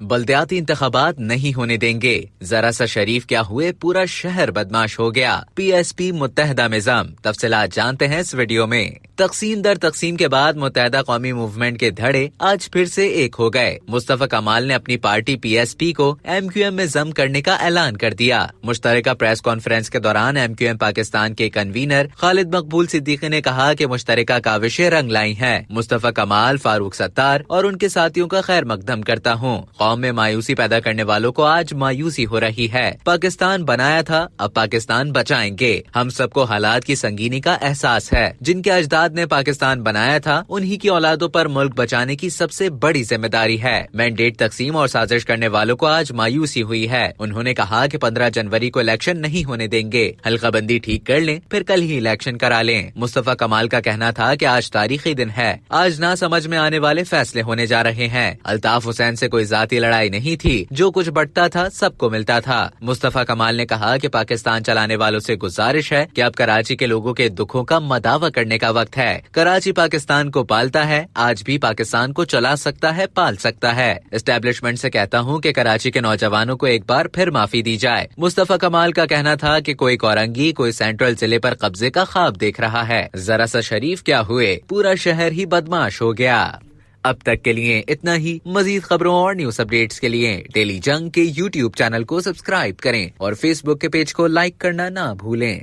बल्दियाती इंतखाबात नहीं होने देंगे, जरा सा शरीफ क्या हुए पूरा शहर बदमाश हो गया। PSP मुत्तहदा में जम, तफसीलात जानते हैं इस वीडियो में। तकसीम दर तकसीम के बाद मुत्तहदा कौमी मूवमेंट के धड़े आज फिर से एक हो गए। मुस्तफा कमाल ने अपनी पार्टी PSP को MQM में जम करने का ऐलान कर दिया। मुश्तरका प्रेस कॉन्फ्रेंस के दौरान MQM पाकिस्तान के कन्वीनर खालिद मकबूल सिद्दीकी ने कहा कि मुश्तरका काविशें रंग लाई हैं। मुस्तफा कमाल, फारूक सत्तार और उनके साथियों का खैर मकदम करता हूँ। कौम में मायूसी पैदा करने वालों को आज मायूसी हो रही है। पाकिस्तान बनाया था, अब पाकिस्तान बचाएंगे। हम सबको हालात की संगीनी का एहसास है। जिनके अजदाद ने पाकिस्तान बनाया था, उन्हीं की औलादों पर मुल्क बचाने की सबसे बड़ी जिम्मेदारी है। मैंडेट तकसीम और साजिश करने वालों को आज मायूसी हुई है। उन्होंने कहा कि 15 जनवरी को इलेक्शन नहीं होने देंगे। हल्काबंदी ठीक कर लें, फिर कल ही इलेक्शन करा लें। मुस्तफा कमाल का कहना था कि आज तारीखी दिन है, आज ना समझ में आने वाले फैसले होने जा रहे हैं। अल्ताफ हुसैन से कोई जाती लड़ाई नहीं थी, जो कुछ बंटता था सबको मिलता था। मुस्तफा कमाल ने कहा कि पाकिस्तान चलाने वालों से गुजारिश है कि अब कराची के लोगों के दुखों का मदावा करने का वक्त है। कराची पाकिस्तान को पालता है, आज भी पाकिस्तान को चला सकता है, पाल सकता है। एस्टेब्लिशमेंट से कहता हूँ कि कराची के नौजवानों को एक बार फिर माफी दी जाए। मुस्तफा कमाल का कहना था कि कोई कोरंगी, कोई सेंट्रल जिले पर कब्जे का ख्वाब देख रहा है। जरा सा शरीफ क्या हुए, पूरा शहर ही बदमाश हो गया। अब तक के लिए इतना ही। मजीद खबरों और न्यूज अपडेट्स के लिए डेली जंग के YouTube चैनल को सब्सक्राइब करें और Facebook के पेज को लाइक करना ना भूलें।